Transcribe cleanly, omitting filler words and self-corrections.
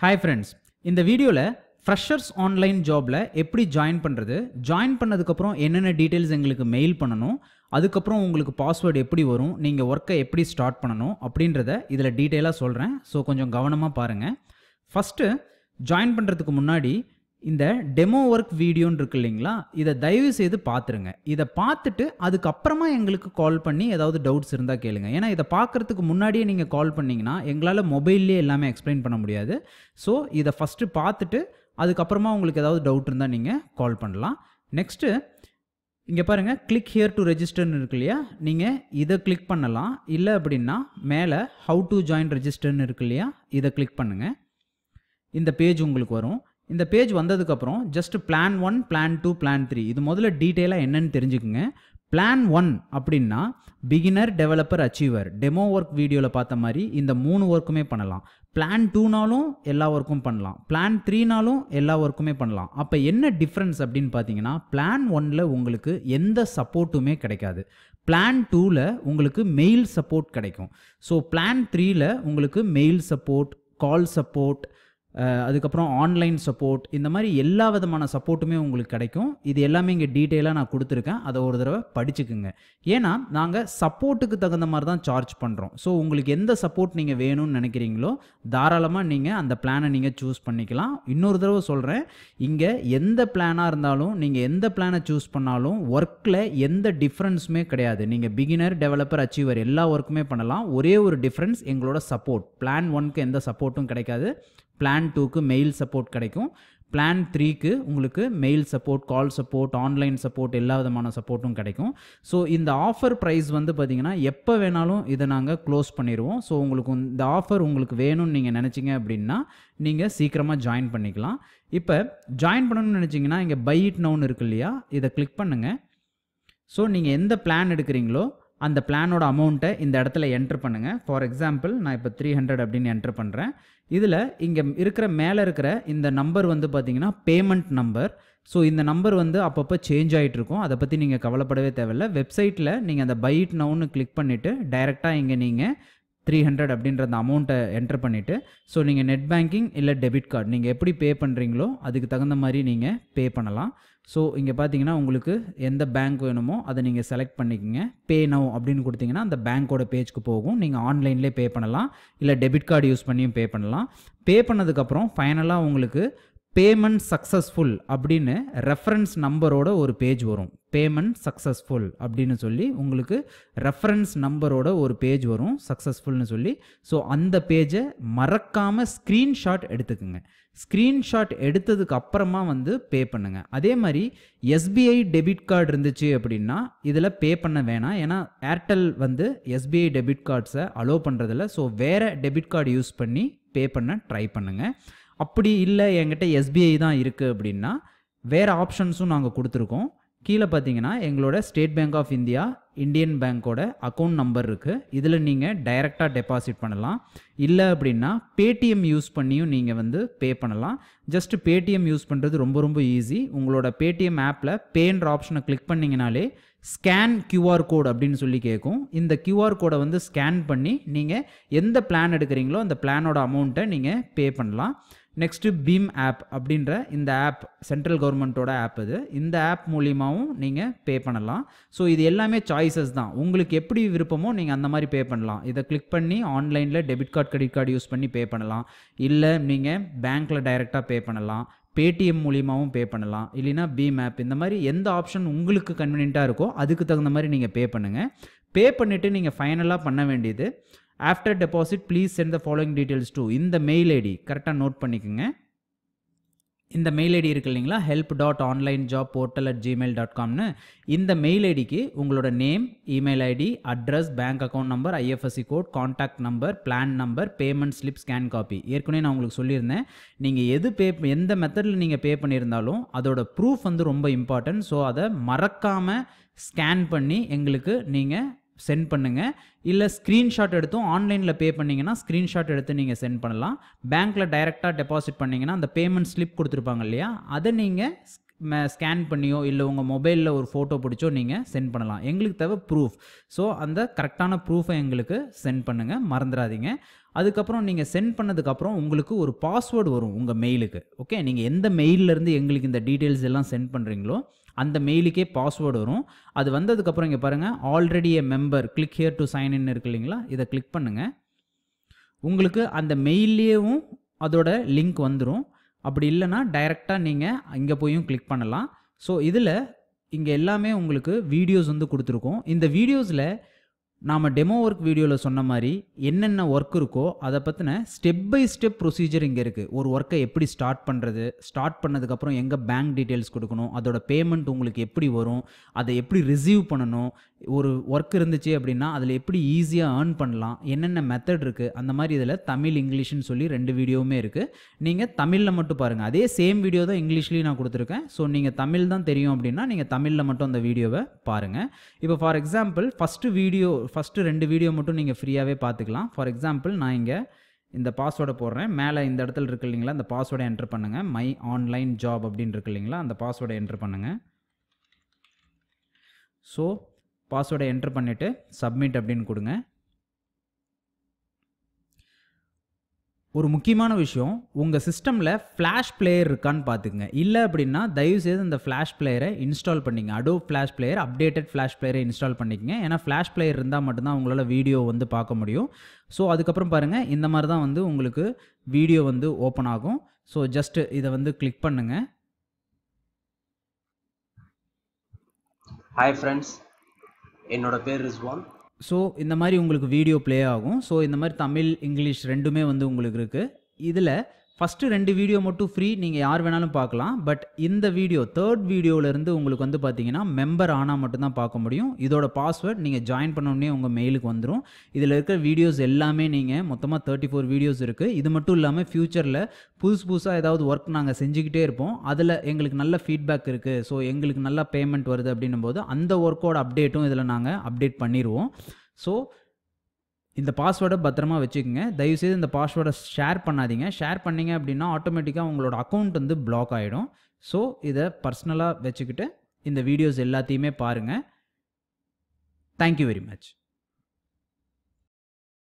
Hi friends, இந்த வீடியோல freshers online ஜாப்ல எப்படி ஜாயின் பண்றது, ஜாயின் பண்ணதுக்கு அப்புறம் என்னென்ன டீடைல்ஸ் எங்களுக்கு மெயில் பண்ணனும், அதுக்கு அப்புறம் உங்களுக்கு பாஸ்வேர்ட் எப்படி வரும், நீங்க வர்க்கை எப்படி ஸ்டார்ட் பண்ணனும் அப்படின்றத இதல டீடைலா சொல்றேன். சோ கொஞ்சம் கவனமா பாருங்க. ஃபர்ஸ்ட் ஜாயின் பண்றதுக்கு முன்னாடி இந்த டெமோ வர்க் வீடியோன்னு இருக்கு இல்லீங்களா, இத தயவு செய்து பாத்துருங்க. இத பார்த்துட்டு அதுக்கு அப்புறமா எங்களுக்கு கால் பண்ணி ஏதாவது டவுட்ஸ் இருந்தா கேளுங்க. ஏனா இத பார்க்கிறதுக்கு முன்னாடியே நீங்க கால் பண்ணீங்கனா எங்களால மொபைல்லயே எல்லாமே எக்ஸ்பிளைன் பண்ண முடியாது. சோ இத ஃபர்ஸ்ட் பார்த்துட்டு அதுக்கு அப்புறமா உங்களுக்கு ஏதாவது டவுட் இருந்தா நீங்க கால் பண்ணலாம். நெக்ஸ்ட் இங்க பாருங்க கிளிக் ஹியர் டு ரெஜிஸ்டர்னு இருக்கு இல்லையா, நீங்க இத கிளிக் பண்ணலாம். இல்ல அப்படினா மேல ஹவ் டு ஜாயின் ரெஜிஸ்டர்னு இருக்கு இல்லையா, இத கிளிக் பண்ணுங்க. இந்த பேஜ் உங்களுக்கு வரும். இந்த பேஜ் வந்ததுக்கு அப்புறம் ஜஸ்ட் பிளான் 1, பிளான் 2, பிளான் 3 இது முதல்ல டீடைலா என்னன்னு தெரிஞ்சுக்குங்க. பிளான் 1 அப்படினா beginner, developer, achiever demo work வீடியோல பார்த்த மாதிரி இந்த 3 வர்க்குமே பண்ணலாம். பிளான் 2 நாலும் எல்லா வர்க்கும் பண்ணலாம். பிளான் 3 நாலும் எல்லா வர்க்குமே பண்ணலாம். அப்ப என்ன டிஃபரன்ஸ் அப்படினு பாத்தீங்கன்னா, பிளான் 1ல உங்களுக்கு எந்த சப்போர்ட்டுமே கிடைக்காது. பிளான் 2ல உங்களுக்கு மெயில் சப்போர்ட் கிடைக்கும். சோ பிளான் 3ல உங்களுக்கு மெயில் சப்போர்ட், கால் சப்போர்ட், அதுக்கப்புறம் ஆன்லைன் சப்போர்ட் இந்த மாதிரி எல்லா விதமான சப்போர்ட்டுமே உங்களுக்கு கிடைக்கும். இது எல்லாமே இங்க டீடைலா நான் கொடுத்திருக்கேன். அத ஒரு தடவை படிச்சுக்குங்க. ஏனா நாங்க சப்போர்ட்டுக்கு தகுந்த மாதிரி தான் சார்ஜ் பண்றோம். சோ உங்களுக்கு எந்த சப்போர்ட் நீங்க வேணும்னு நினைக்கிறீங்களோ தாராளமா நீங்க அந்த பிளானை நீங்க சூஸ் பண்ணிக்கலாம். இன்னொரு தடவை சொல்றேன், இங்க எந்த பிளானா இருந்தாலும் நீங்க எந்த பிளானை சூஸ் பண்ணாலும் வர்க்ல எந்த டிஃபரன்ஸுமே கிடையாது. நீங்க பிகினர், டெவலப்பர், அச்சீவர் எல்லா வர்க்குமே பண்ணலாம். ஒரே ஒரு டிஃபரன்ஸ் எங்களோட சப்போர்ட். பிளான் 1க்கு எந்த சப்போர்ட்டும் கிடைக்காது. பிளான் 2க்கு மெயில் சப்போர்ட் கிடைக்கும். பிளான் 3க்கு உங்களுக்கு மெயில் சப்போர்ட், கால் சப்போர்ட், ஆன்லைன் சப்போர்ட் எல்லா விதமான சப்போர்ட்டும் கிடைக்கும். ஸோ இந்த ஆஃபர் பிரைஸ் வந்து பார்த்தீங்கன்னா எப்போ வேணாலும் இதை நாங்கள் க்ளோஸ் பண்ணிடுவோம். ஸோ உங்களுக்கு இந்த ஆஃபர் உங்களுக்கு வேணும்னு நீங்கள் நினச்சிங்க அப்படின்னா நீங்கள் சீக்கிரமாக ஜாயின் பண்ணிக்கலாம். இப்போ ஜாயின் பண்ணணும்னு நினச்சிங்கன்னா இங்கே பை இட் நவுன்னு இருக்கு இல்லையா, இதை கிளிக் பண்ணுங்கள். ஸோ நீங்கள் எந்த பிளான் எடுக்கிறீங்களோ அந்த பிளானோட அமௌண்ட்டை இந்த இடத்துல என்டர் பண்ணுங்கள். ஃபார் எக்ஸாம்பிள் நான் இப்போ 300 அப்படின்னு என்டர் பண்ணுறேன். இதில் இங்கே இருக்கிற மேலே இருக்கிற இந்த நம்பர் வந்து பார்த்தீங்கன்னா பேமெண்ட் நம்பர். ஸோ இந்த நம்பர் வந்து அப்பப்போ சேஞ்ச் ஆகிட்டு இருக்கும். அதை பற்றி நீங்கள் கவலைப்படவே தேவையில்லை. வெப்சைட்டில் நீங்கள் அந்த பை இட் நவுன்னு கிளிக் பண்ணிவிட்டு டைரெக்டாக இங்கே நீங்கள் 300 அப்படின்ற அந்த அமௌண்ட்டை என்டர் பண்ணிவிட்டு ஸோ நீங்கள் நெட் பேங்கிங் இல்லை டெபிட் கார்டு நீங்கள் எப்படி பே பண்ணுறீங்களோ அதுக்கு தகுந்த மாதிரி நீங்கள் பே பண்ணலாம். ஸோ இங்கே பார்த்தீங்கன்னா உங்களுக்கு எந்த பேங்க் வேணுமோ அதை நீங்கள் செலக்ட் பண்ணிக்கோங்க. பே நவ் அப்படின்னு கொடுத்தீங்கன்னா அந்த பேங்க்கோட பேஜ்க்கு போகும். நீங்கள் ஆன்லைன்லேயே பே பண்ணலாம், இல்லை டெபிட் கார்டு யூஸ் பண்ணியும் பே பண்ணலாம். பே பண்ணதுக்கப்புறம் ஃபைனலாக உங்களுக்கு பேமெண்ட் சக்ஸஸ்ஃபுல் அப்படின்னு ரெஃபரன்ஸ் நம்பரோட ஒரு பேஜ் வரும். பேமெண்ட் சக்ஸஸ்ஃபுல் அப்படின்னு சொல்லி உங்களுக்கு ரெஃபரன்ஸ் நம்பரோட ஒரு பேஜ் வரும் சக்ஸஸ்ஃபுல்னு சொல்லி. ஸோ அந்த பேஜை மறக்காமல் ஸ்க்ரீன்ஷாட் எடுத்துக்குங்க. ஸ்க்ரீன்ஷாட் எடுத்ததுக்கு அப்புறமா வந்து பே பண்ணுங்கள். அதே மாதிரி எஸ்பிஐ டெபிட் கார்டு இருந்துச்சு அப்படின்னா இதில் பே பண்ண வேணாம். ஏன்னா ஏர்டெல் வந்து எஸ்பிஐ டெபிட் கார்ட்ஸை அலோவ் பண்ணுறதில்ல. ஸோ வேறு டெபிட் கார்டு யூஸ் பண்ணி பே பண்ண ட்ரை பண்ணுங்கள். அப்படி இல்லை என்கிட்ட எஸ்பிஐ தான் இருக்குது அப்படின்னா வேறு ஆப்ஷன்ஸும் நாங்கள் கொடுத்துருக்கோம். கீழே பார்த்தீங்கன்னா எங்களோட State Bank of India, Indian பேங்க்கோட அக்கௌண்ட் நம்பர் இருக்குது. இதில் நீங்கள் டைரெக்டாக டெபாசிட் பண்ணலாம். இல்லை அப்படின்னா பேடிஎம் யூஸ் பண்ணியும் நீங்கள் வந்து பே பண்ணலாம். ஜஸ்ட் பேடிஎம் யூஸ் பண்ணுறது ரொம்ப ரொம்ப ஈஸி. உங்களோட பேடிஎம் ஆப்பில் பேன்ற ஆப்ஷனை கிளிக் பண்ணிங்கனாலே ஸ்கேன் QR கோட் அப்படின்னு சொல்லி கேட்கும். இந்த QR கோடை வந்து ஸ்கேன் பண்ணி நீங்கள் எந்த பிளான் எடுக்கிறீங்களோ அந்த பிளானோட அமௌண்ட்டை நீங்கள் பே பண்ணலாம். நெக்ஸ்ட்டு பீம் ஆப் அப்படின்ற இந்த ஆப் சென்ட்ரல் கவர்மெண்ட்டோட ஆப் இது. இந்த ஆப் மூலியமாகவும் நீங்கள் பே பண்ணலாம். ஸோ இது எல்லாமே சாய்ஸஸ் தான். உங்களுக்கு எப்படி விருப்பமோ நீங்கள் அந்த மாதிரி பே பண்ணலாம். இதை கிளிக் பண்ணி ஆன்லைனில் debit card, credit card use பண்ணி பே பண்ணலாம். இல்லை நீங்கள் பேங்க்கில் டைரெக்டாக பே பண்ணலாம். பேடிஎம் மூலியமாகவும் பே பண்ணலாம். இல்லைனா பீம் ஆப் இந்த மாதிரி எந்த ஆப்ஷன் உங்களுக்கு கன்வீனியண்ட்டாக இருக்கோ அதுக்கு தகுந்த மாதிரி நீங்கள் பே பண்ணுங்கள். பே பண்ணிவிட்டு நீங்கள் ஃபைனலாக பண்ண வேண்டியது after deposit please sent the following details to இந்த மெயில் ஐடி கரெக்டாக நோட் பண்ணிக்கோங்க. இந்த மெயில் ஐடி இருக்கு இல்லைங்களா, help.onlinejobportal@gmail.comனு இந்த மெயில் ஐடிக்கு உங்களோட name, email ID, address, bank account number, IFSC code, contact number, plan number, payment slip, scan copy ஏற்கனவே நான் உங்களுக்கு சொல்லியிருந்தேன். நீங்கள் எந்த மெத்தடில் நீங்கள் பே பண்ணியிருந்தாலும் அதோட ப்ரூஃப் வந்து ரொம்ப இம்பார்ட்டன்ட். ஸோ அதை மறக்காமல் ஸ்கேன் பண்ணி எங்களுக்கு நீங்கள் சென்ட் பண்ணுங்கள். இல்லை ஸ்க்ரீன்ஷாட் எடுத்தும் ஆன்லைனில் பே பண்ணிங்கன்னா ஸ்க்ரீன்ஷாட் எடுத்து நீங்கள் சென்ட் பண்ணலாம். பேங்க்கில் டைரெக்டாக டெபாசிட் பண்ணிங்கன்னா அந்த பேமெண்ட் ஸ்லிப் கொடுத்துருப்பாங்க இல்லையா, அதை நீங்கள் ஸ்கேன் பண்ணியோ இல்லை உங்கள் மொபைலில் ஒரு ஃபோட்டோ பிடிச்சோ நீங்கள் சென்ட் பண்ணலாம். எங்களுக்கு தேவை ப்ரூஃப். ஸோ அந்த கரெக்டான ப்ரூஃபை எங்களுக்கு சென்ட் பண்ணுங்கள், மறந்துடாதீங்க. அதுக்கப்புறம் நீங்கள் சென்ட் பண்ணதுக்கப்புறம் உங்களுக்கு ஒரு பாஸ்வேர்டு வரும் உங்கள் மெயிலுக்கு. ஓகே, நீங்கள் எந்த மெயிலிருந்து எங்களுக்கு இந்த டீட்டெயில்ஸ் எல்லாம் சென்ட் பண்ணுறீங்களோ அந்த மெயிலுக்கே பாஸ்வேர்டு வரும். அது வந்ததுக்கப்புறம் இங்கே பாருங்கள், already a member click here to sign in இருக்கு இல்லைங்களா, இதை கிளிக் பண்ணுங்கள். உங்களுக்கு அந்த மெயிலேயும் அதோட லிங்க் வந்துடும். அப்படி இல்லைனா டைரெக்டாக நீங்கள் இங்கே போயும் கிளிக் பண்ணலாம். ஸோ இதில் இங்கே எல்லாமே உங்களுக்கு வீடியோஸ் வந்து கொடுத்துருக்கோம். இந்த வீடியோஸில் நாம் டெமோ ஒர்க் வீடியோவில் சொன்ன மாதிரி என்னென்ன ஒர்க் இருக்கோ அதை பற்றின ஸ்டெப் பை ஸ்டெப் ப்ரொசீஜர் இங்கே இருக்குது. ஒரு ஒர்க்கை எப்படி ஸ்டார்ட் பண்ணுறது, ஸ்டார்ட் பண்ணதுக்கப்புறம் எங்கே பேங்க் டீட்டெயில்ஸ் கொடுக்கணும், அதோட பேமெண்ட் உங்களுக்கு எப்படி வரும், அதை எப்படி ரிசீவ் பண்ணணும், ஒரு ஒர்க் இருந்துச்சு அப்படின்னா அதில் எப்படி ஈஸியாக ஏர்ன் பண்ணலாம், என்னென்ன மெத்தட் இருக்குது, அந்த மாதிரி இதில் தமிழ் இங்கிலீஷ்னு சொல்லி 2 வீடியோவுமே இருக்குது. நீங்கள் தமிழில் மட்டும் பாருங்கள். அதே சேம் வீடியோ தான் இங்கிலீஷ்லேயும் நான் கொடுத்துருக்கேன். ஸோ நீங்கள் தமிழ் தான் தெரியும் அப்படின்னா நீங்கள் தமிழில் மட்டும் அந்த வீடியோவை பாருங்கள். இப்போ ஃபார் எக்ஸாம்பிள் ஃபஸ்ட்டு 2 வீடியோ மட்டும் நீங்கள் ஃப்ரீயாகவே பார்த்துக்கலாம். ஃபார் எக்ஸாம்பிள் நான் இங்கே இந்த பாஸ்வேர்டை போடுறேன். மேலே இந்த இடத்துல இருக்கு இல்லைங்களா, அந்த பாஸ்வேர்டை என்டர் பண்ணுங்கள். மை ஆன்லைன் ஜாப் அப்படின்னு இருக்கு இல்லைங்களா, அந்த பாஸ்வேர்டை என்டர் பண்ணுங்கள். ஸோ பாஸ்வேர்டை என்டர் பண்ணிவிட்டு சப்மிட் அப்படின்னு கொடுங்க. ஒரு முக்கியமான விஷயம், உங்கள் சிஸ்டமில் ஃப்ளாஷ் பிளேயர் இருக்கான்னு பார்த்துக்குங்க. இல்லை அப்படின்னா தயவுசெய்து இந்த ஃப்ளாஷ் பிளேயரை இன்ஸ்டால் பண்ணிங்க. Adobe flash player, updated flash பிளேயரை இன்ஸ்டால் பண்ணிக்கங்க. ஏன்னா ஃப்ளாஷ் பிளேயர் இருந்தால் மட்டும்தான் உங்களால் வீடியோ வந்து பார்க்க முடியும். ஸோ அதுக்கப்புறம் பாருங்கள், இந்த மாதிரி தான் வந்து உங்களுக்கு வீடியோ வந்து ஓப்பன் ஆகும். ஸோ ஜஸ்ட் இதை வந்து கிளிக் பண்ணுங்கள். ஹாய் ஃப்ரெண்ட்ஸ், என்னோட பேர் ரிஸ்வான். ஸோ இந்த மாதிரி உங்களுக்கு வீடியோ ப்ளே ஆகும். ஸோ இந்த மாதிரி தமிழ் இங்கிலீஷ் 2மே வந்து உங்களுக்கு இருக்குது. இதில் ஃபஸ்ட்டு 2 வீடியோ மட்டும் ஃப்ரீ, நீங்கள் யார் வேணாலும் பார்க்கலாம். பட் இந்த வீடியோ 3rd வீடியோவிலேருந்து உங்களுக்கு வந்து பார்த்தீங்கன்னா மெம்பர் ஆனால் மட்டும்தான் பார்க்க முடியும். இதோட பாஸ்வேர்ட் நீங்கள் ஜாயின் பண்ணோடனே உங்கள் மெயிலுக்கு வந்துடும். இதில் இருக்கிற வீடியோஸ் எல்லாமே நீங்கள் மொத்தமாக 34 வீடியோஸ் இருக்குது. இது மட்டும் இல்லாமல் ஃப்யூச்சரில் புதுசாக ஏதாவது ஒர்க் நாங்கள் செஞ்சுக்கிட்டே இருப்போம். அதில் எங்களுக்கு நல்ல ஃபீட்பேக் இருக்குது, ஸோ எங்களுக்கு நல்லா பேமெண்ட் வருது அப்படின்னும் போது அந்த ஒர்க்கோட அப்டேட்டும் இதில் நாங்கள் அப்டேட் பண்ணிடுவோம். ஸோ இந்த பாஸ்வேர்டை பத்திரமா வச்சுக்கோங்க. தயவுசெய்து இந்த பாஸ்வேர்டை ஷேர் பண்ணாதீங்க. ஷேர் பண்ணிங்க அப்படின்னா ஆட்டோமேட்டிக்காக உங்களோட அக்கௌண்ட் வந்து பிளாக் ஆகிடும். ஸோ இதை பர்சனலாக வச்சுக்கிட்டு இந்த வீடியோஸ் எல்லாத்தையுமே பாருங்கள். Thank you very much.